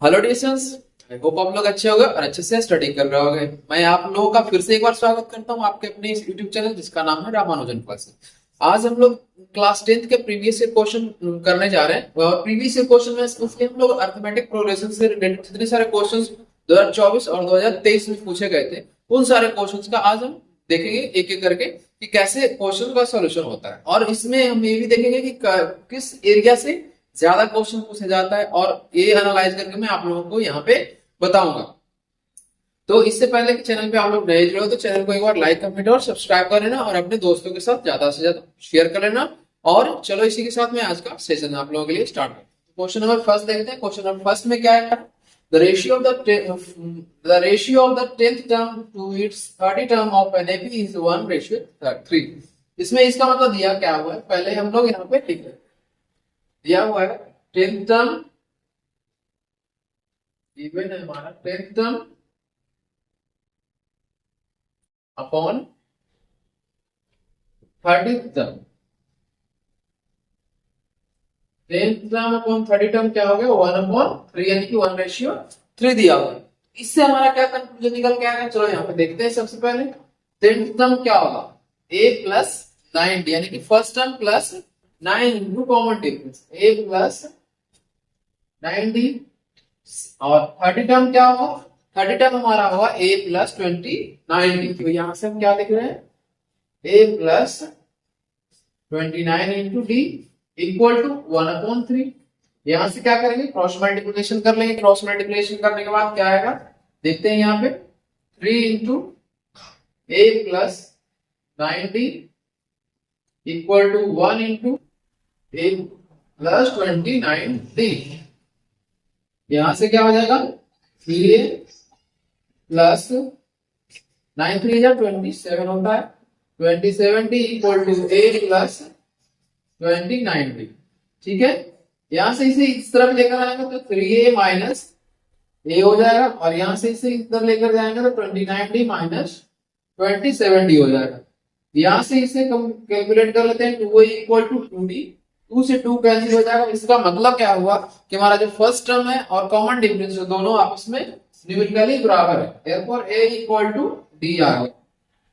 Hello dears. I hope आप लोग अच्छे होंगे और अच्छे से स्टडी कर रहे होंगे। मैं आप लोगों का फिर से एक बार स्वागत करता हूं आपके अपने इस यूट्यूब चैनल जिसका नाम है रामानुजन क्लासेस। आज हम लोग क्लास 10th के प्रीवियस ईयर क्वेश्चन करने जा रहे हैं और प्रीवियस ईयर क्वेश्चन में उसके हम लोग अरिथमेटिक प्रोग्रेशन से रिलेटेड जितने सारे क्वेश्चंस 2024 और 2023 में पूछे गए थे उन सारे क्वेश्चंस का आज हम देखेंगे एक एक करके कि कैसे क्वेश्चन का सॉल्यूशन होता है। और इसमें हम ये भी देखेंगे कि किस एरिया से ज्यादा क्वेश्चन पूछा जाता है और ये एनालाइज करके मैं आप लोगों को यहाँ पे बताऊंगा। तो इससे पहले कि चैनल पे आप लोग नए जुड़े हो तो चैनल को एक बार लाइक कमेंट और सब्सक्राइब कर लेना और अपने दोस्तों के साथ ज्यादा से ज्यादा शेयर कर लेना। और चलो इसी के साथ मैं आज का सेशन आप लोगों के लिए स्टार्ट करता हूँ। क्वेश्चन नंबर फर्स्ट देखते हैं। क्वेश्चन नंबर फर्स्ट में क्या है? the ratio of the 10th term to its 30 term of NAP is 1:3। इसमें इसका मतलब दिया क्या हुआ है पहले हम लोग यहाँ पे लिख लेते। दिया हुआ है 10th टर्म इवन है हमारा 10th term upon 30th term. 10th term upon 30 term क्या हो गया 1/3 यानी कि 1:3 दिया हुआ है। इससे हमारा क्या कंक्लूजन निकल के आएगा? चलो यहाँ पे देखते हैं। सबसे पहले 10th टर्म क्या होगा a प्लस 90 यानी कि first term plus 9 into common difference a plus 90 और 30 टर्म क्या होगा? 30 टर्म हमारा होगा a प्लस 90। तो यहां से हम क्या लिख रहे हैं a plus 29 into d equal to 1/3। यहां से क्या करेंगे क्रॉस मल्टीप्लिकेशन कर लेंगे। क्रॉस मल्टीप्लिकेशन करने के बाद क्या आएगा देखते हैं। यहाँ पे 3 into a plus 90 equal to 1 into a plus 29d। यहां से क्या हो जाएगा 3a प्लस 9 3 27 होता है 27d equal to a plus 29d। ठीक है। यहां से इसे इस तरफ लेकर आएंगे तो 3a माइनस a हो जाएगा और यहां से इसे इस तरफ लेकर जाएंगे तो 29d माइनस 27d हो जाएगा। यहां से इसे कैलकुलेट कर लेते हैं 2a इक्वल टू 2d। 2 से 2 कैंसिल हो जाएगा। इसका मतलब क्या हुआ कि हमारा जो फर्स्ट टर्म है और कॉमन डिफरेंस जो दोनों आपस में न्यूमेरिकली बराबर है। therefore a equal to d आ गया।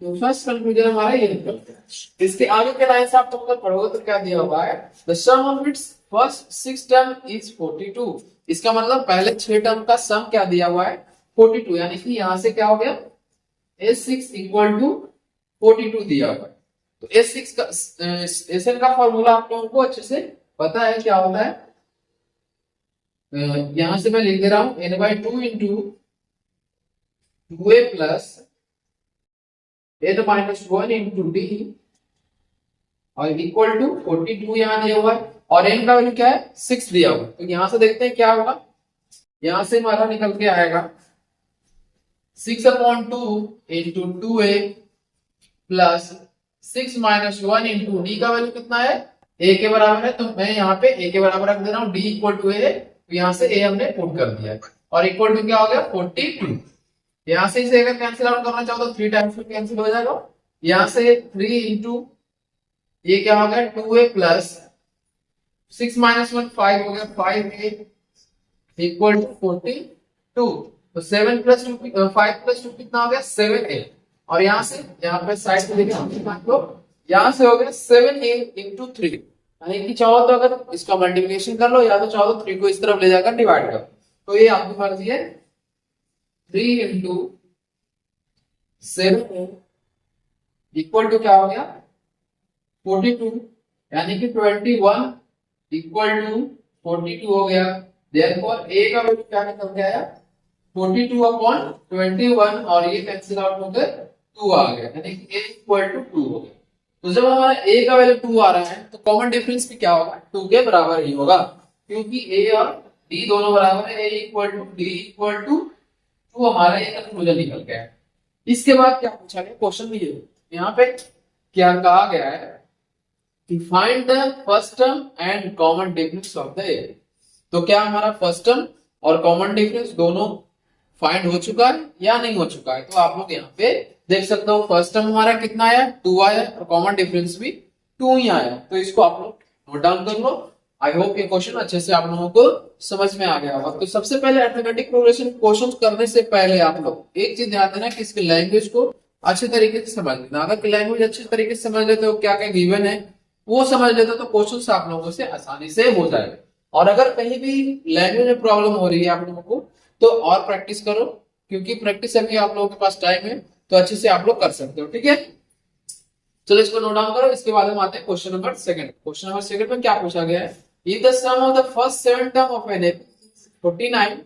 तो फर्स्ट कंक्लूजन हमारा ये निकलता है। इसके आगे के लाइन से आप तो अगर पढ़ोगे तो क्या दिया हुआ है the sum of its first 6 term is 42। इसका मतलब पहले 6 टर्म का सम क्या दिया हुआ है 42 यानी कि यहां से क्या हो गया a6 इक्वल टू 42 दिया हुआ है। तो S6 का SN का फॉर्मूला आप लोगों को अच्छे से पता है क्या होता है। यहां से मैं लिख दे रहा हूं n/2 into 2a plus n-1 into D और इक्वल टू 42 यहां दिया हुआ है और n का वैल्यू क्या है 6 दिया हुआ है। तो यहां से देखते हैं क्या होगा। यहां से हमारा निकल के आएगा 6/2 into 2a plus 6 minus 1 into D का वैल्यू कितना है a के बराबर है। तो मैं यहाँ पे a के बराबर रख दे रहा हूँ d इक्वल टू a। तो यहाँ से a हमने पुट कर दिया है और इक्वल टू क्या हो गया 42। यहाँ से इसे अगर कैंसिल आउट करना चाहो तो 3 टाइम्स में कैंसिल हो जाएगा। यहाँ से 3 इंटू ये क्या हो गया 2a प्लस 6 माइनस 1 5 हो गया 5a इक्वल टू 42। तो 7 प्लस 2 5 प्लस 2 कितना हो गया 7a और यहाँ से यहाँ पे साइड पे देखिए यहाँ से हो गया 7a इंटू 3 यानी कि चाहो तो अगर इसका मल्टीप्लिकेशन कर लो या तो चाहो तो 3 को इस तरफ ले जाकर डिवाइड करो। तो ये आपकी मर्जी है। 3 इंटू 7a इक्वल टू क्या हो गया 42 यानी कि 21 इक्वल टू 42 हो गया। देयरफॉर a का वैल्यू क्या निकल के आया 42/21 और ये कैंसिल आउट होकर 2 आ गया यानी कि a इक्वल टू 2 हो गया। तो जब हमारा a का वैल्यू 2 आ रहा है तो कॉमन डिफरेंस भी क्या होगा 2 के बराबर ही होगा क्योंकि a और d दोनों बराबर है। a equal to d equal to 2 हमारा ये कंक्लूजन निकल गया है। इसके बाद क्या पूछा गया क्वेश्चन में ये यहाँ पे क्या कहा गया है कि find the first term and common difference of the a। तो क्या हमारा फर्स्ट टर्म और कॉमन डिफरेंस दोनों फाइंड हो चुका है या नहीं हो चुका है? तो आप लोग यहाँ पे देख सकते हो फर्स्ट टर्म हमारा कितना आया 2 आया और कॉमन डिफरेंस भी 2 ही आया। तो इसको आप लोग नोट डाउन कर लो। आई होप ये क्वेश्चन अच्छे से आप लोगों को समझ में आ गया होगा। तो सबसे पहले अरिथमेटिक प्रोग्रेशन क्वेश्चन करने से पहले आप लोग एक चीज ध्यान देना कि इसकी लैंग्वेज को अच्छे तरीके से समझ लेना। अगर लैंग्वेज अच्छे तरीके से समझ लेते हो क्या क्या गिवन है वो समझ लेते हो तो क्वेश्चन आप लोगों से आसानी से हो जाएगा। और अगर कहीं भी लैंग्वेज में प्रॉब्लम हो रही है आप लोगों को तो और प्रैक्टिस करो, क्योंकि प्रैक्टिस अभी आप लोगों के पास टाइम है तो अच्छे से आप लोग कर सकते हो। ठीक है, चलो इसको नोट डाउन करो। इसके बाद हम आते हैं question number second. Question number second में क्या पूछा गया है, if the sum of the first 7 term of an AP is 49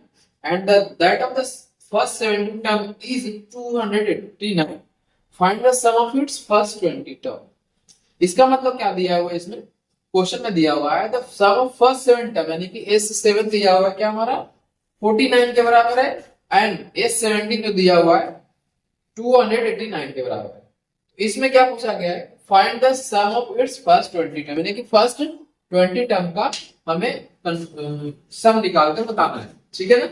and that of the first 17 term is 289, find the sum of its first 20 term। इसका मतलब क्या दिया हुआ है इसमें क्वेश्चन में दिया हुआ है the sum of first 7 term यानी कि S7 दिया हुआ है क्या हमारा 49 के बराबर है एंड S17 जो दिया हुआ है 289 के बराबर है। इसमें क्या पूछा गया है, find the sum of its first 20 term यानी कि फर्स्ट 20 टर्म का हमें सम निकाल कर बताना है। ठीक है ना,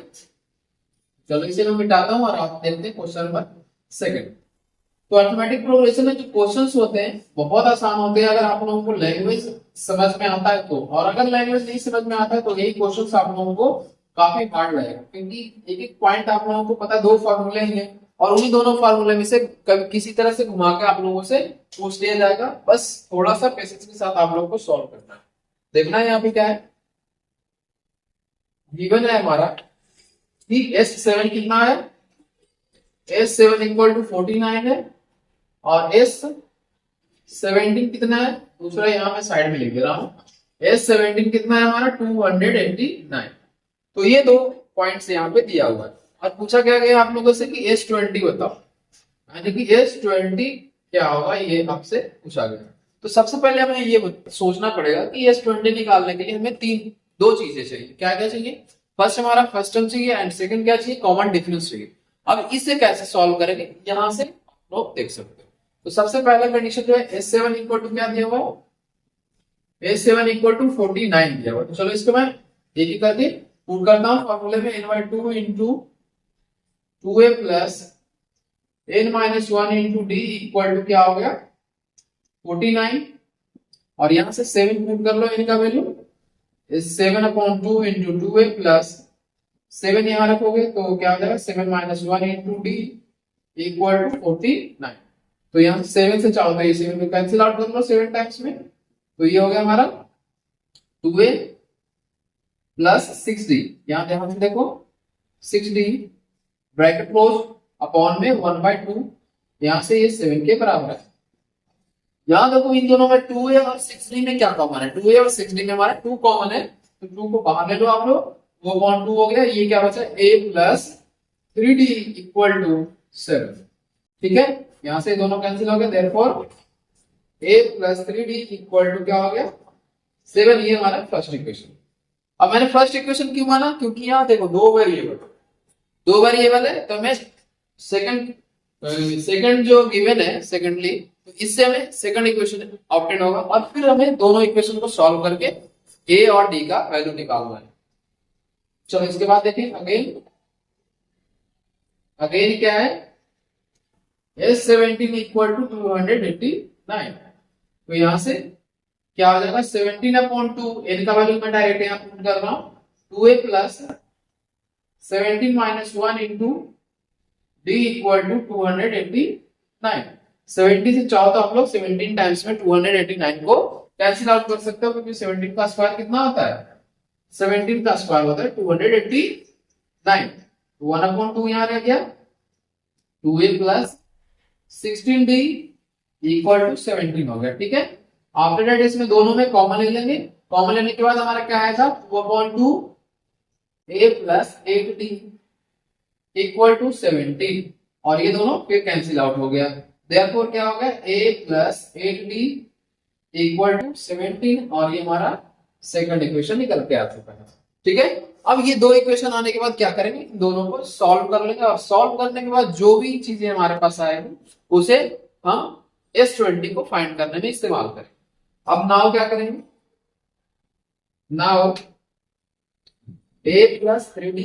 चलो इसे मैं मिटाता हूं और आप देखते हैं क्वेश्चन नंबर सेकंड। तो अरिथमेटिक प्रोग्रेशन में जो क्वेश्चंस होते हैं बहुत आसान होते हैं अगर आप लोगों को लैंग्वेज समझ में आता है तो, और अगर लैंग्वेज नहीं समझ में आता है तो यही क्वेश्चंस आप लोगों को काफी हार्ड लगेगा, क्योंकि एक एक पॉइंट आप लोगों को पता है, दो फॉर्मूले ही हैं और उन्हीं दोनों फार्मूले में से किसी तरह से घुमा के आप लोगों से पूछ लिया जाएगा। बस थोड़ा सा पेशेंस के साथ आप लोगों को सॉल्व करना है। देखना है यहाँ पे क्या है, गिवन है हमारा कि S7 कितना है, S7 इक्वल टू 49 है और S17 कितना है, दूसरा यहाँ मैं साइड में लिख दे रहा हूं, S17 कितना है हमारा 289। तो ये दो पॉइंट्स यहाँ पे दिया हुआ है और पूछा क्या गया आप लोगों से कि S20 बताओ, यानी कि S20 क्या होगा ये आपसे पूछा गया। तो सबसे पहले हमें ये सोचना पड़ेगा कि S20 निकालने के लिए हमें दो चीजें चाहिए। क्या क्या चाहिए, फर्स्ट हमारा फर्स्ट टर्म चाहिए एंड सेकंड क्या चाहिए, कॉमन डिफरेंस चाहिए। अब इसे कैसे सॉल्व करेंगे यहां से लोग देख सकते हो। तो सबसे पहला कंडीशन जो है S7 इक्वल टू क्या दिया हुआ है, S7 इक्वल टू 49 दिया हुआ है। तो चलो इसको मैं एक ही करके पुट करता हूं फॉर्मूले में, n/2 into 2a plus n-1 into d equal to क्या हो गया 49 और यहां से 7 पुट कर लो, इनका वैल्यू 7/2 इंटू 2a प्लस 7 यहां रखोगे तो क्या हो जाएगा 7-1 इंटू d इक्वल टू 49। तो यहां से 7 से चाहो तो ये 7 को कैंसिल आउट कर लो 7 टाइम्स में, तो ये हो गया हमारा 2a प्लस 6d। यहां ध्यान से देखो 6d ब्रैकेट क्लोज अपॉन में 1/2, यहां से ये 7 के बराबर है। यहां देखो इन दोनों में 2a और 6d में क्या कॉमन है, 2a और 6d में हमारा 2 कॉमन है, तो 2 को बाहर ले लो आप लोग, वो अपॉन 2 हो गया। ये क्या बचा a plus 3d equal to 7। ठीक है, यहां से दोनों कैंसिल हो गए, therefore a plus 3d equal to क्या हो गया 7। ये हमारा फर्स्ट इक्वेशन। अब मैंने फर्स्ट इक्वेशन क्यों माना, क्योंकि यहां देखो दो वेरिएबल है, तो मैं सेकंड जो गिवन है सेकंडली, तो इससे हमें सेकंड इक्वेशन ऑब्टेन होगा और फिर हमें दोनों इक्वेशन को सॉल्व करके a और d का वैल्यू निकालना है। चलो इसके बाद देखिए अगेन क्या है, S17 इक्वल टू 289। तो यहां से क्या हो जाएगा 17/2, n का वैल्यू मैं डायरेक्ट यहां पुट कर रहा हूं 2a plus 17-1 into d equal to 289। 70 से चाहो तो आप लोग 17 टाइम्स में 289 को कैंसिल आउट कर सकते हो, क्योंकि 17 का स्क्वायर कितना होता है, 17 का स्क्वायर होता है 289। 1/2 यहां रह गया, 2a plus 16d equal to 17 हो गया। ठीक है, आफ्टर दैट इसमें दोनों में कॉमन ले लेंगे, कॉमन लेने के बाद हमारा क्या आएगा 2/2 a plus 8d equal to 17 और ये दोनों फिर कैंसिल आउट हो गया। देयरफॉर क्या हो गया a plus 8d equal to 17 और ये हमारा सेकंड इक्वेशन निकल के आ चुका है। ठीक है, अब ये दो इक्वेशन आने के बाद क्या करेंगे, दोनों को सॉल्व कर लेंगे और सॉल्व करने के बाद जो भी चीजें हमारे पास आएगी उसे हम S20 को फाइंड करने में इस्तेमाल करेंगे। अब नाउ क्या करेंगे, now a plus 3d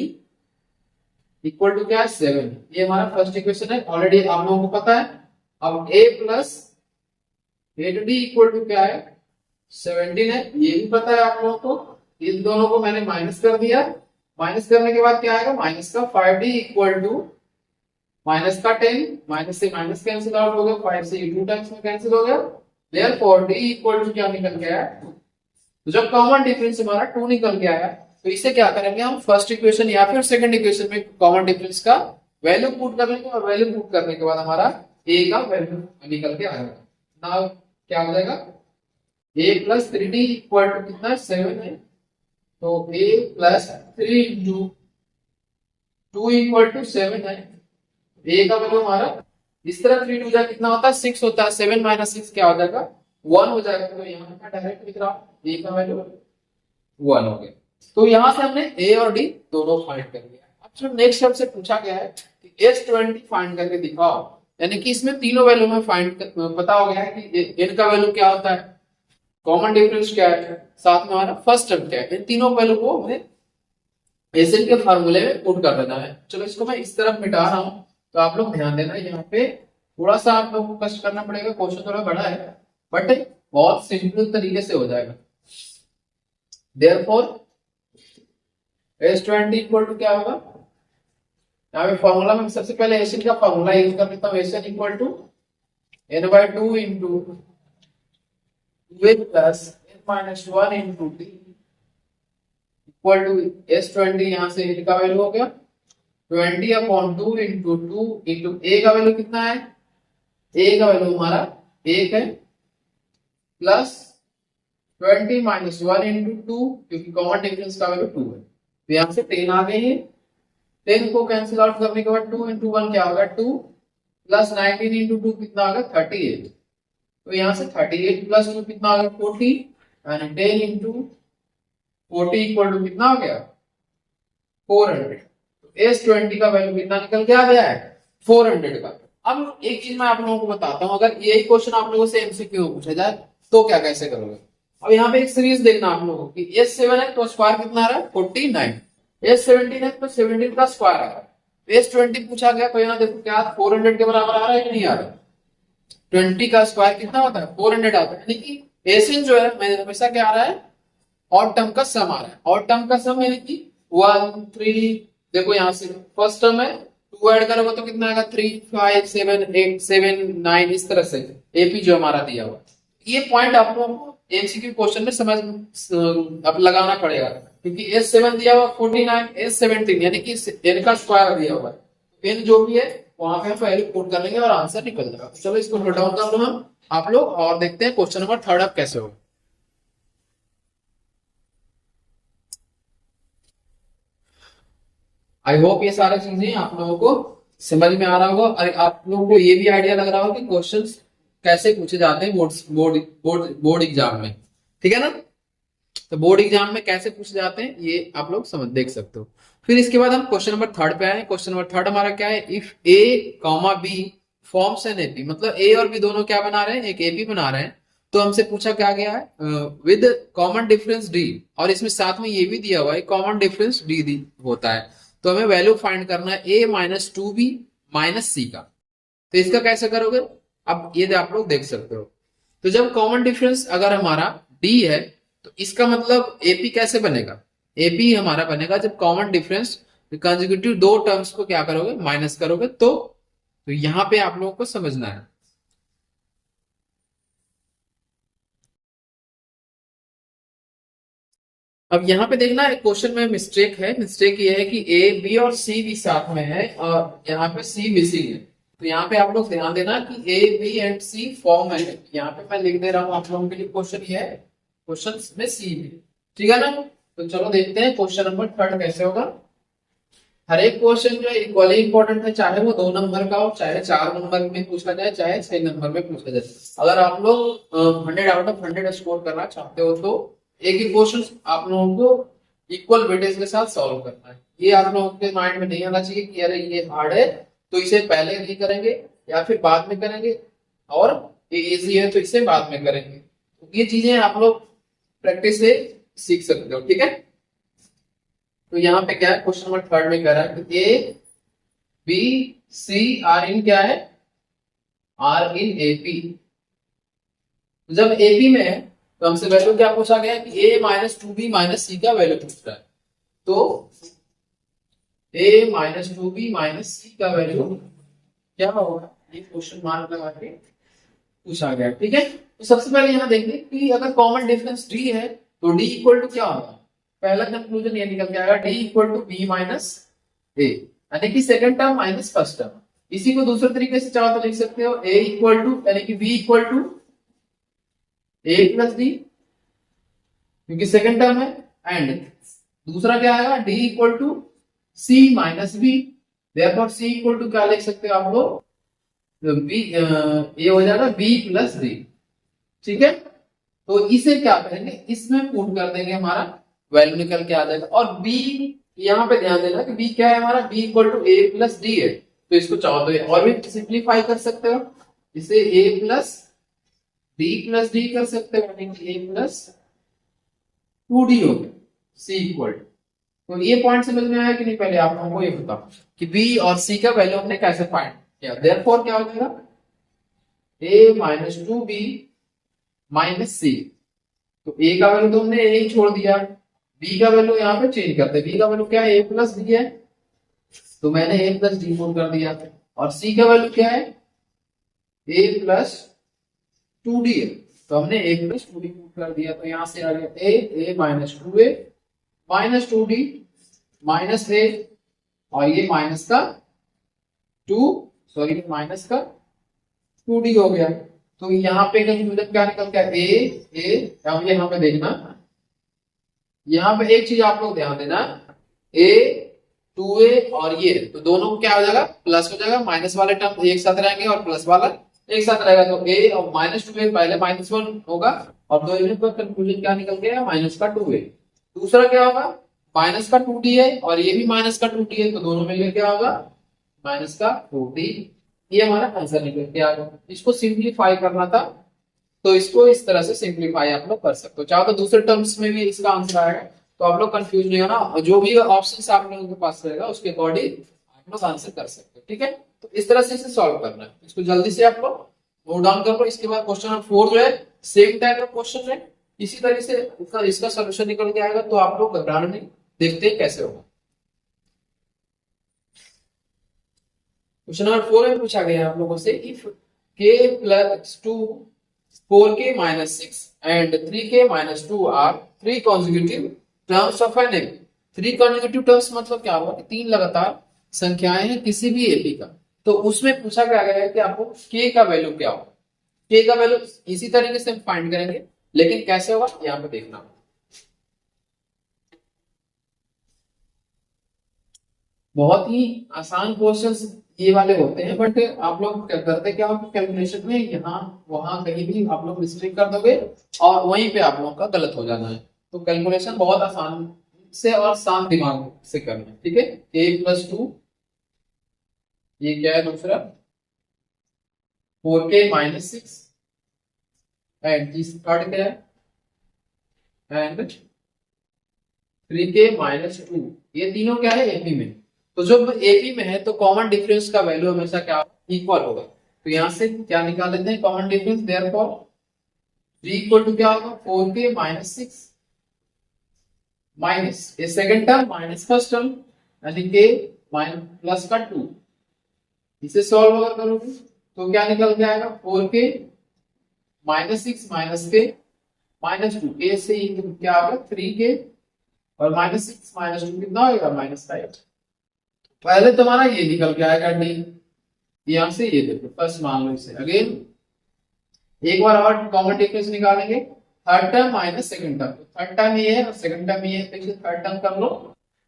equal to क्या है 7, ये हमारा फर्स्ट इक्वेशन है, ऑलरेडी आप लोगों को पता है। अब a plus 8d equal to क्या है 17 है, ये भी पता है आप लोगों को। इन दोनों को मैंने माइनस कर दिया। माइनस करने के बाद क्या आएगा, माइनस का 5d इक्वल टू माइनस का 10, माइनस से माइनस कैंसिल आउट हो गया, 5 से 2 टाइम्स में कैंसिल हो गया, देयरफॉर d इक्वल टू क्या निकल के आया, तो जब कॉमन डिफरेंस हमारा 2 निकल के आया तो इसे क्या करेंगे हम, फर्स्ट इक्वेशन या फिर सेकंड इक्वेशन में कॉमन डिफरेंस का वैल्यू पुट कर लेंगे, और वैल्यू पुट करने के बाद हमारा a का वैल्यू निकल के आएगा। नाउ क्या हो जाएगा, a plus 3d equal to कितना, 7 है, तो a plus 3 into 2 equal to 7 है। a का वैल्यू हमारा इस तरह 3 टू जा कितना होता है, 6 होता है, 7 माइनस 6 क्या हो जाएगा, 1 हो जाएगा। तो यहाँ पर डायरेक्ट लिख रहा हूं, a का वैल्यू 1 हो गया। तो यहां से हमने a और d दोनों फाइंड कर लिया। अब जो नेक्स्ट स्टेप से पूछा गया है कि S20 फाइंड करके दिखाओ, यानी कि इसमें तीनों वैल्यू में फाइंड पता हो गया है कि n का वैल्यू क्या होता है, कॉमन डिफरेंस क्या है, साथ में हमारा फर्स्ट टर्म क्या है, इन तीनों वैल्यू को हमें एसएन के फार्मूले में पुट कर देना है। चलो इसको मैं इस तरफ मिटा रहा हूं, तो आप लोग ध्यान देना, यहाँ पे थोड़ा सा आप लोगों को कष्ट करना पड़ेगा, क्वेश्चन थोड़ा बड़ा है बट बहुत सिंपल तरीके से हो जाएगा। देयरफॉर S20 इक्वल टू क्या होगा, यहाँ पे फॉर्मूला में सबसे पहले एसएन का फॉर्मूला यूज कर लेता हूँ, SN equal to n/2 into 2a plus n minus 1 into t equal to S20, यहाँ से a का वैल्यू हो गया 20/2 इंटू 2 इंटू a का वैल्यू कितना है, a का वैल्यू हमारा 1 है, प्लस 20 माइनस 1 इंटू 2, क्योंकि कॉमन डिफरेंस का वैल्यू 2 है, तो यहाँ से 10 आ गए हैं। 10 को कैंसिल आउट करने के बाद 2 इंटू 1 क्या होगा 2, प्लस 19 इंटू 2 कितना होगा 38, तो यहाँ से 38 प्लस 2 कितना होगा 40, यानी 10 इंटू 40 इक्वल टू कितना हो गया 400। तो S20 का वैल्यू कितना निकल के आ गया है 400 का। अब एक चीज मैं आप लोगों को बताता हूँ, अगर यही क्वेश्चन आप लोगों से एमसीक्यू में पूछा जाए तो क्या कैसे करोगे। अब यहाँ पे एक सीरीज देखना आप लोगों की, S7 है तो स्क्वायर कितना आ रहा है 49, S17 है तो 17 का स्क्वायर आ रहा है, S20 पूछा गया तो यहाँ देखो क्या 400 के बराबर आ रहा है कि नहीं आ रहा है, 20 का स्क्वायर कितना होता है 400 आता है, यानी कि एसएन जो है मैं हमेशा क्या आ रहा है ऑड टर्म का सम आ रहा है, ऑड टर्म का सम यानी कि 1 3, देखो यहाँ से फर्स्ट टर्म है 2 ऐड करोगे तो कितना आएगा 3 5 7 8 7 9, इस तरह से एपी जो हमारा दिया हुआ। ये पॉइंट आप लोगों को एमसीक्यू क्वेश्चन में समझ अब लगाना पड़ेगा, क्योंकि S7 दिया हुआ 49, S17 यानी कि n का स्क्वायर दिया हुआ है, n जो भी है वहां पे हम वैल्यू पुट कर लेंगे और आंसर निकल जाएगा। चलो इसको नोट डाउन कर लो हम आप लोग, और देखते हैं क्वेश्चन नंबर 3 अब कैसे होगा। आई होप ये सारी चीजें आप लोगों को समझ में आ रहा होगा, और आप लोगों को ये भी आइडिया लग रहा होगा कि क्वेश्चंस कैसे पूछे जाते हैं बोर्ड एग्जाम में, ठीक है ना। तो बोर्ड एग्जाम में कैसे पूछे जाते हैं ये आप लोग समझ देख सकते हो। फिर इसके बाद हम क्वेश्चन नंबर 3 पे आए। क्वेश्चन नंबर 3 हमारा क्या है, if A comma B forms an AP, मतलब ए और बी दोनों क्या बना रहे हैं, एक एपी बना रहे हैं। तो हमसे पूछा क्या गया है विद कॉमन डिफरेंस डी, और इसमें साथ में ये भी दिया हुआ है कॉमन डिफरेंस डी होता है। तो हमें वैल्यू फाइंड करना है ए माइनस 2b माइनस सी का। तो इसका कैसे करोगे, अब ये आप लोग देख सकते हो। तो जब कॉमन डिफरेंस अगर हमारा डी है तो इसका मतलब एपी कैसे बनेगा, एपी हमारा बनेगा जब कॉमन डिफरेंस कंसेक्यूटिव दो टर्म्स को क्या करोगे माइनस करोगे। तो यहां पे आप लोगों को समझना है। अब यहाँ पे देखना है क्वेश्चन में मिस्टेक है, मिस्टेक ये है कि ए बी और सी भी साथ में है और यहाँ पे सी मिसिंग है। तो यहाँ पे आप लोग ध्यान देना कि A B and C form है, यहाँ पे मैं लिख दे रहा हूँ आप लोगों के लिए क्वेश्चन ये है, क्वेश्चन में सी है, ठीक है ना। तो चलो देखते हैं क्वेश्चन नंबर 3 कैसे होगा। हर एक क्वेश्चन जो है इक्वली इंपॉर्टेंट है, चाहे वो 2 नंबर का हो, चाहे 4 नंबर में पूछा जाए, चाहे 6 नंबर में पूछा जाए। अगर आप लोग 100 आउट ऑफ 100 स्कोर करना चाहते हो तो एक ही क्वेश्चन आप लोगों को इक्वल वेटेज के साथ सॉल्व करना है। ये आप लोगों के माइंड में नहीं आना चाहिए कि अरे ये हार्ड है तो इसे पहले नहीं करेंगे या फिर बाद में करेंगे, और ये इजी है तो इसे बाद में करेंगे। तो ये चीजें आप लोग प्रैक्टिस से सीख सकते हो, ठीक है। तो यहाँ पे क्या है क्वेश्चन नंबर 3 में कह रहा है कि A B C are in क्या है, आर इन एपी। जब एपी में है तो हमसे वैल्यू क्या पूछा गया कि a minus two B minus C का वैल्यू पूछ रहा है। तो a minus two B minus C का वैल्यू क्या होगा, ये क्वेश्चन मार्क लगा के पूछा गया। ठीक है, तो सबसे पहले यहाँ देखिए कि अगर कॉमन डिफरेंस d है तो d इक्वल टू क्या होगा, पहला कंक्लूजन ये निकल के आएगा d equal to b minus a, यानी कि second term minus first term. इसी को दूसरे तरीके से चाहो तो लिख सकते हो a इक्वल टू यानी कि b equal to a plus d, क्योंकि सेकंड टर्म है, एंड दूसरा क्या आएगा d equal to c minus b, therefore c equal to क्या लिख सकते हो आप लोग, b ये हो जाएगा b प्लस d। ठीक है, तो इसे क्या करेंगे, इसमें पुट कर देंगे, हमारा वैल्यू निकल के आ जाएगा। और b यहाँ पे ध्यान देना कि b क्या है हमारा, b equal to a plus d है, तो इसको चाहो तो और भी सिंप्लीफाई कर सकते हो, इसे a प्लस d कर सकते हो, यानी कि a प्लस 2d हो गया c इक्वल। तो ये पॉइंट समझ में आया कि नहीं, पहले आप हमको ये बताओ कि b और c का वैल्यू हमने कैसे फाइंड किया। देयरफॉर क्या हो जाएगा, a minus two B minus C, तो a का वैल्यू तो हमने a ही छोड़ दिया, b का वैल्यू यहाँ पे चेंज करते, b का वैल्यू क्या है a प्लस d है, तो मैंने a प्लस डी पुट कर दिया, और c का वैल्यू क्या है a प्लस टू डी है, तो हमने a plus two D put कर दिया। तो यहाँ से आ गया a minus two A minus two D minus A, और ये माइनस का माइनस का टू डी हो गया। तो यहाँ पे कंक्लूजन क्या निकल गया, अब यहाँ पे देखना, यहाँ पे एक चीज आप लोग ध्यान देना, a 2a और ये तो दोनों को क्या हो जाएगा, प्लस हो जाएगा, माइनस वाले टर्म एक साथ रहेंगे और प्लस वाला एक साथ रहेगा, तो a और माइनस टू ए पहले माइनस वन होगा, और दो यूनिट पर कंक्लूजन क्या निकल गया, माइनस का 2a। दूसरा क्या होगा, माइनस का 2d है और ये भी माइनस का 2d है, तो दोनों मिलकर क्या होगा, माइनस का 4d। ये हमारा आंसर निकल के आ गया। इसको सिंप्लीफाई करना था, तो इसको इस तरह से सिंप्लीफाई आप लोग कर सकते हो, चाहो तो दूसरे टर्म्स में भी इसका आंसर आएगा, तो आप लोग कंफ्यूज नहीं होना, जो भी ऑप्शंस आप लोगों के पास रहेगा उसके अकॉर्डिंग आप लोग आंसर कर सकते हो। ठीक है, तो इस तरह से इसे सॉल्व करना है, इसको जल्दी से आप लोग नोट डाउन कर लो। इसके बाद क्वेश्चन नंबर 4 जो है सेम टाइप का क्वेश्चन है, इसी तरह से इसका सोल्यूशन निकल के आएगा, तो आप लोग घबराना नहीं, देखते हैं कैसे होगा। क्वेश्चन नंबर 4 में पूछा गया आप लोगों से, if k plus 2 4k minus 6 and 3k minus 2 are 3 consecutive terms of an AP. 3 consecutive terms मतलब क्या हुआ कि 3 लगातार संख्याएं हैं किसी भी एपी का, तो उसमें पूछा गया है कि आपको k का वैल्यू क्या होगा। k का वैल्यू इसी तरीके से हम फाइंड करेंगे, लेकिन कैसे होगा यहाँ पे देखना। बहुत ही आसान क्वेश्चंस ये वाले होते हैं, बट आप लोग क्या करते, क्या होगा कैलकुलेशन में यहाँ वहां कहीं भी आप लोग मिस्टेक कर दोगे और वहीं पे आप लोगों का गलत हो जाना है। तो कैलकुलेशन बहुत आसान से और शांत दिमाग से करना है। ठीक है, a प्लस 2, ये क्या है दूसरा, 4k माइनस 6 एंड थर्ड क्या है, एंड 3k माइनस 2, ये तीनों क्या है एपी में। तो जब एपी में है तो कॉमन डिफरेंस का वैल्यू हमेशा क्या इक्वल होगा, तो यहां से क्या निकाल लेते हैं common difference, therefore 3 equal to क्या होगा 4k माइनस 6 माइनस ये second term minus first term, यानी k माइनस प्लस का 2, इसे सॉल्व अगर करोगे तो क्या निकल के आएगा 4k minus 6 minus k minus 2, a से क्या होगा 3k और माइनस 6 माइनस 2 कितना होगा माइनस 5। पहले तुम्हारा ये निकल के आएगा डी, यहां से ये देखो फर्स्ट मान लो इसे, अगेन एक बार और कॉमन डिफरेंस निकालेंगे, third term minus second term, third term ये है और सेकंड टर्म ये है, तो इसे थर्ड टर्म कर लो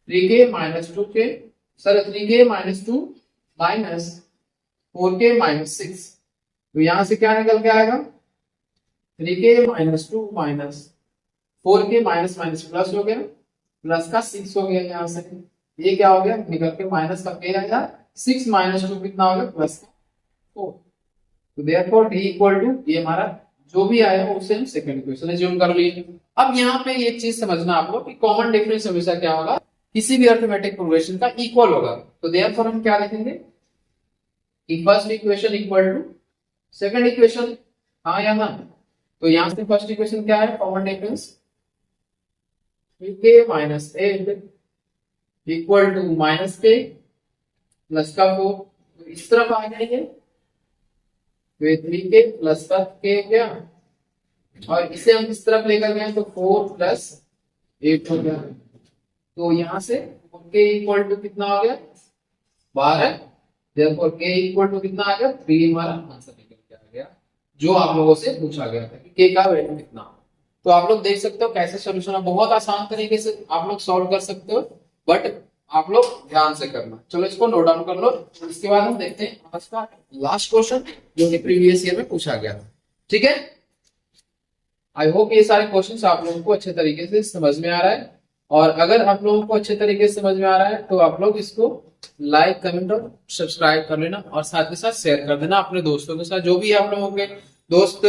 3k minus 2k, sir 3k minus 2 minus 4k minus 6, तो यहां से क्या निकल के आएगा 3k minus 2 minus 4k minus minus plus हो गया, प्लस का 6 हो गया, यहाँ से ये क्या हो गया निकल के माइनस का k आएगा, 6 माइनस 2 कितना हो गया प्लस का 4, तो देयरफॉर d इक्वल टू ये हमारा जो भी आया है उसे हम सेकंड इक्वेशन एज्यूम कर लिए। अब यहाँ पे एक चीज समझना आप लोग कि कॉमन डिफरेंस हमेशा क्या होगा, किसी भी अरिथमेटिक प्रोग्रेशन का इक्वल होगा, तो देयरफॉर हम क्या लिखेंगे कि first equation equal to second equation, हाँ या ना, तो यहाँ से फर्स्ट इक्वेशन क्या है, common difference 3k minus 8 equal to minus के प्लस का 4। तो इस तरफ आ जाएंगे तो ये 3k प्लस का k हो गया, और इसे हम इस तरफ लेकर गए तो 4 प्लस 8 हो गया। तो यहाँ से k इक्वल टू कितना हो गया, 12। देखो k इक्वल टू कितना आ गया, 3 हमारा आंसर निकल के आ गया, जो आप लोगों से पूछा गया था कि k का वैल्यू कितना। तो आप लोग देख सकते हो कैसे सोल्यूशन है, बहुत आसान तरीके से आप लोग सॉल्व कर सकते हो, बट आप लोग ध्यान से करना। चलो इसको नोट डाउन कर लो, इसके बाद हम देखते हैं आज का लास्ट क्वेश्चन जो कि प्रीवियस ईयर में पूछा गया था। ठीक है, आई होप ये सारे क्वेश्चंस आप लोगों को अच्छे तरीके से समझ में आ रहा है, और अगर आप लोगों को अच्छे तरीके से समझ में आ रहा है तो आप लोग इसको लाइक कमेंट और सब्सक्राइब कर लेना, और साथ के साथ शेयर कर देना अपने दोस्तों के साथ, जो भी आप लोगों के दोस्त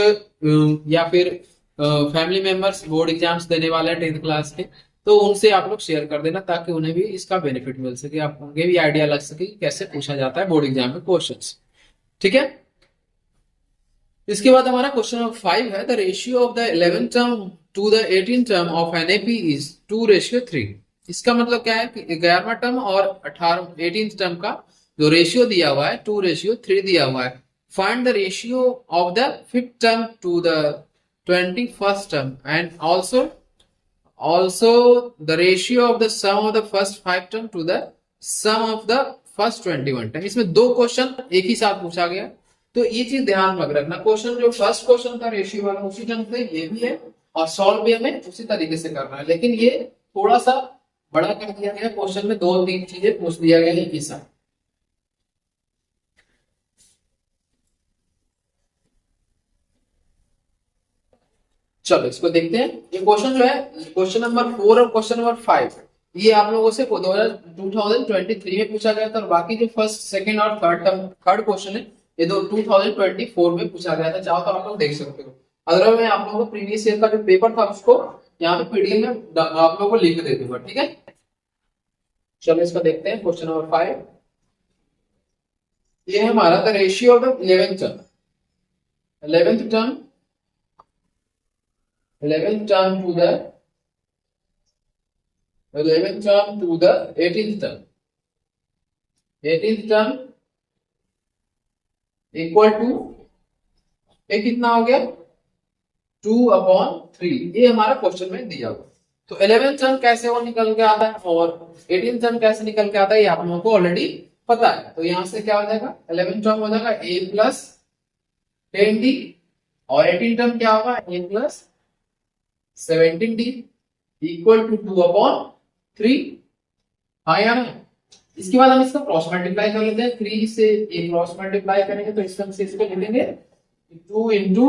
या फिर फैमिली मेंबर्स बोर्ड एग्जाम्स देने वाले हैं 10th क्लास के, तो उनसे आप लोग शेयर कर देना ताकि उन्हें भी इसका बेनिफिट मिल सके, आप उन्हें भी आइडिया लग सके कि कैसे पूछा जाता है बोर्ड एग्जाम में क्वेश्चंस। ठीक है, इसके बाद हमारा क्वेश्चन नंबर 5 है, the ratio of the 11th term to the 18th term of an AP is 2:3। इसका मतलब क्या है कि 11वां टर्म और 18th टर्म का जो रेशियो दिया हुआ है 2:3 दिया हुआ है। Find the ratio of the 5th term to the 21st term and also the ratio of the sum of the first 5 term to the sum of the first 21 term। इसमें दो क्वेश्चन एक ही साथ पूछा गया, तो ये चीज ध्यान में रखना। क्वेश्चन जो फर्स्ट क्वेश्चन था रेशियो वाला उसी ढंग से ये भी है, और सॉल्व भी हमें उसी तरीके से करना है, लेकिन ये थोड़ा सा बड़ा कर दिया गया, क्वेश्चन में 2-3 चीजें पूछ दिया गया एक ही साथ। चलो इसको देखते हैं। ये क्वेश्चन जो है क्वेश्चन नंबर 4 और क्वेश्चन नंबर 5 ये आप लोगों से 2023 में पूछा गया था, और बाकी जो फर्स्ट सेकंड और थर्ड क्वेश्चन है ये 2024 में पूछा गया था। चाहो तो आप लोग देख सकते हो, अदरवाइज मैं आप लोगों को प्रीवियस ईयर का जो पेपर था उसको यहाँ पे पीडीएफ में आप लोगों को लिंक दे दूंगा। ठीक है, चलो इसको देखते हैं। क्वेश्चन नंबर 5 ये है हमारा the ratio of the 11th term 11th term to the 18th term equal to ये कितना हो गया 2/3। ये हमारा क्वेश्चन में दिया हुआ। तो 11th टर्म कैसे वो निकल के आता है और 18th टर्म कैसे निकल के आता है ये आप लोगों को ऑलरेडी पता है। तो यहां से क्या हो जाएगा 11th टर्म हो जाएगा a प्लस 10d, और 18th टर्म क्या होगा a plus 17d equal to 2/3। हाँ या नहीं। इसके बाद हम इसका क्रॉस मल्टीप्लाई कर लेते हैं। 3 से a क्रॉस मल्टीप्लाई करेंगे तो इस तरह से इसको लिखेंगे 2 इंटू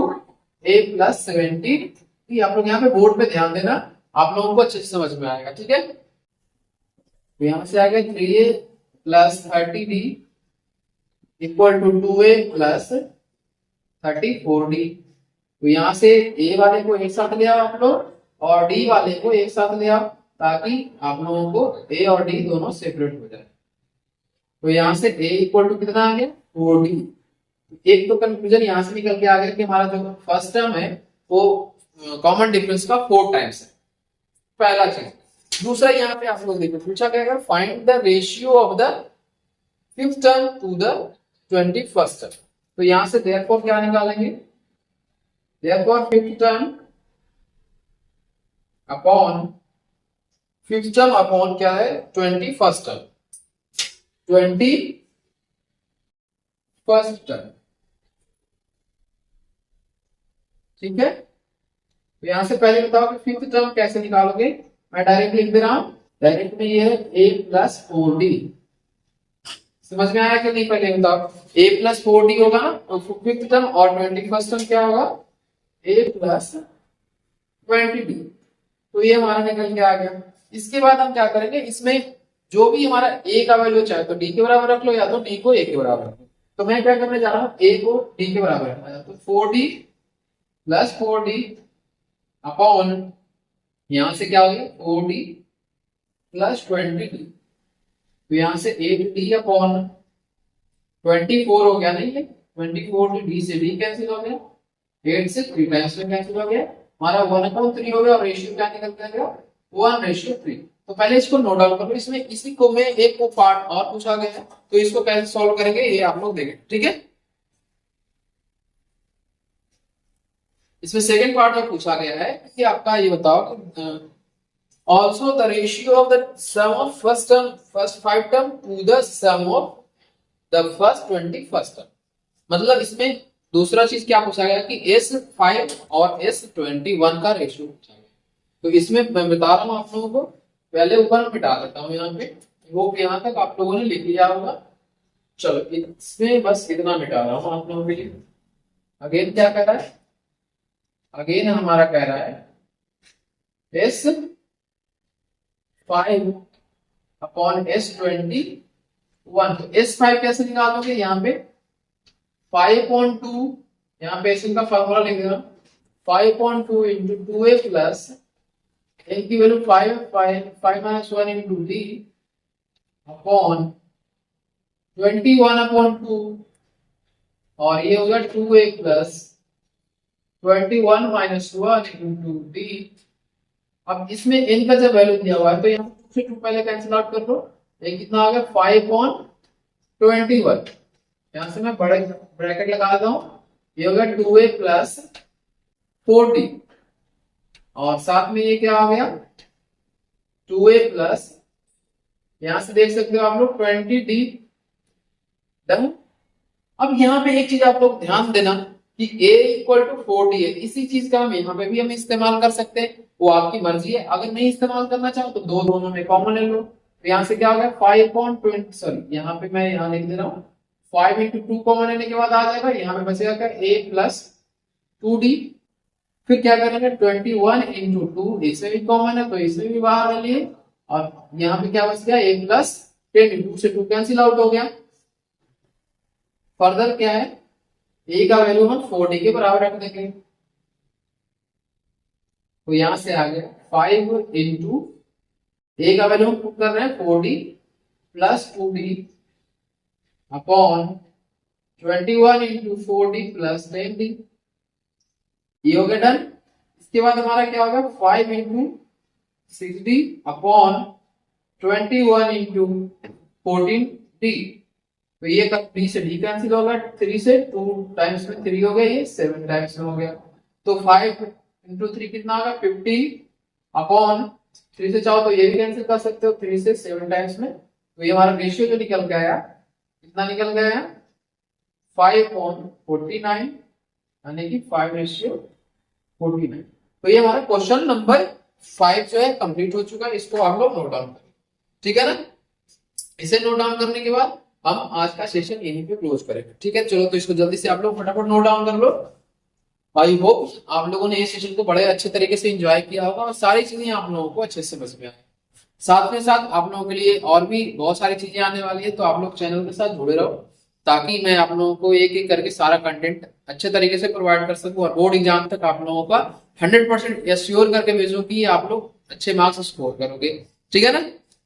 a प्लस 17। आप लोग यहाँ पे बोर्ड पे ध्यान देना, आप लोगों को अच्छे से समझ में आएगा। ठीक है, तो यहाँ से आ गया 3a plus 30d equal to 2a plus 34d। तो यहाँ से a वाले को एक साथ ले आओ आप लोग, और d वाले को एक साथ ले आओ, ताकि आप लोगों को a और d दोनों सेपरेट हो जाए। तो यहाँ से a इक्वल टू कितना आ गया 4d। एक तो कंफ्यूजन यहाँ से निकल के आ गया कि हमारा जो फर्स्ट टर्म है वो कॉमन डिफरेंस का 4 टाइम्स है, पहला चीज। दूसरा यहाँ पे आप लोग देखो पूछा गया find the ratio of the 5th term to the 21st term. तो यहाँ से देयरफॉर क्या निकालेंगे, therefore 5th term upon 5th term upon क्या है 21st टर्म 21st टर्म। ठीक है, तो यहां से पहले बताओ कि 5th टर्म कैसे निकालोगे। मैं डायरेक्ट लिख दे रहा हूं, डायरेक्ट में ये है a प्लस 4d। समझ में आया कि नहीं, पहले बताओ। a प्लस 4d होगा ना, तो 5th टर्म और 21st टर्म क्या होगा a प्लस 20d। तो ये हमारा निकल के आ गया। इसके बाद हम क्या करेंगे, इसमें जो भी हमारा a का वैल्यू चाहे तो d के बराबर रख लो, या तो d को a के बराबर रख लो। तो मैं क्या करने जा रहा हूं, a को d के बराबर रखना, तो 4d प्लस 4d अपॉन यहां से क्या हो गया 4d प्लस 20d। तो यहां से 8d अपॉन 24 हो गया, नहीं है 24 d से d कैंसिल हो गया, 8 से 3 टाइम्स में कैंसिल हो गया, हमारा 1/3 हो गया और रेशियो क्या निकल के आएगा 1:3। तो पहले इसको नोट डाउन करो। इसमें इसी को में एक को पार्ट और पूछा गया है, तो इसको कैसे सॉल्व करेंगे ये आप लोग देखें, ठीक है। इसमें सेकंड पार्ट में पूछा गया है कि आपका ये बताओ कि also the ratio of the sum of first 5 term to the sum of the first 21 term. मतलब इसमें दूसरा चीज क्या पूछा गया कि S5 और S21 का रेशियो पूछा गया। तो इसमें मैं बता रहा हूं आप लोगों को, पहले ऊपर मिटा देता हूं यहाँ पे, वो यहाँ तक आप लोगों ने लिख लिया होगा। चलो इसमें बस इतना मिटा रहा हूं आप लोगों के लिए। अगेन क्या कह रहा है, अगेन हमारा कह रहा है S5 अपॉन S21। तो S5 कैसे निकालोगे, यहाँ पे 5/2, यहाँ पे इनका फॉर्मूला लिख देना 5/2 इंटू 2a प्लस a की वैल्यू 5 इंटू d अपॉन 21/2 और ये होगा 2a plus 21 minus 1 into d। अब इसमें n का जब वैल्यू दिया हुआ है तो यहाँ 2 से 2 पहले कैंसिल आउट कर लो, ये कितना आ गया 5/21। यहां से मैं बड़े ब्रैकेट लगा देता हूं, ये होगा 2a प्लस 4d और साथ में ये क्या आ गया 2a प्लस, यहां से देख सकते हो आप लोग 20d। डन। अब यहाँ पे एक चीज आप लोग ध्यान देना कि a इक्वल टू 4d है, इसी चीज का हम यहाँ पे भी हम इस्तेमाल कर सकते हैं, वो आपकी मर्जी है। अगर नहीं इस्तेमाल करना चाहो तो दोनों में कॉमन ले लो। तो यहाँ से क्या हो गया 5/20, सॉरी यहाँ पे मैं यहाँ लिख दे रहा हूँ 5 इंटू 2 कॉमन लेने के बाद आ जाएगा, यहाँ पे बचेगा क्या a प्लस 2d। फिर क्या करेंगे 21 इंटू 2, इसमें भी कॉमन है तो इसमें भी बाहर ले लिए और यहाँ पे क्या बच गया a प्लस 10, 2 से 2 कैंसिल आउट हो गया। फर्दर क्या है a का वैल्यू हम 4d के बराबर रख देंगे, तो यहां से आ गया 5 इंटू a का वैल्यू हम पुट कर रहे हैं 4d plus 2d upon 21 into 4d plus 10d। ये हो गया डन। इसके बाद हमारा क्या होगा 5 into 6d upon 21 into 14d। तो ये 3 से d कैंसिल होगा, 3 से 2 टाइम्स में 3 हो गया, ये 7 टाइम्स में हो गया। तो 5 इंटू 3 कितना होगा 50 अपॉन 3 से चाहो तो ये भी कैंसिल कर सकते हो 3 से 7 टाइम्स में। तो ये हमारा रेशियो जो निकल गया कितना निकल गया है 5/49 यानी कि 5:49। तो ये हमारा क्वेश्चन नंबर 5 जो है कंप्लीट हो चुका है, इसको आप लोग नोट डाउन करें, ठीक है ना। इसे नोट डाउन करने के बाद हम आज का सेशन यहीं पे क्लोज करेंगे, ठीक है। चलो तो इसको जल्दी से आप लोग फटाफट नोट डाउन कर लो। आई होप आप लोगों ने इस सेशन को बड़े अच्छे तरीके से एंजॉय किया होगा और सारी चीजें आप लोगों को अच्छे से समझ में आए। साथ में साथ आप लोगों के लिए और भी बहुत सारी चीजें आने वाली है, तो आप लोग चैनल के साथ जुड़े रहो ताकि मैं आप लोगों को एक एक करके सारा कंटेंट अच्छे तरीके से प्रोवाइड कर सकूं और बोर्ड एग्जाम तक आप लोगों का 100% एश्योर करके भेजूं कि आप लोग अच्छे मार्क्स स्कोर करोगे, ठीक है ना।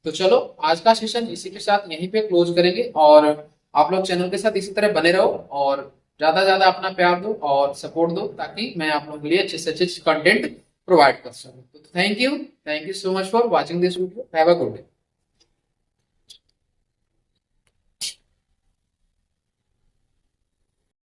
तो चलो आज का सेशन इसी के साथ यहीं पे क्लोज करेंगे और आप लोग चैनल के साथ इसी तरह बने रहो और ज्यादा ज्यादा अपना प्यार दो और सपोर्ट दो ताकि मैं आप लोगों के लिए अच्छे से अच्छे कंटेंट प्रोवाइड कर सकूं। तो thank you so much for watching this video. Have a good day.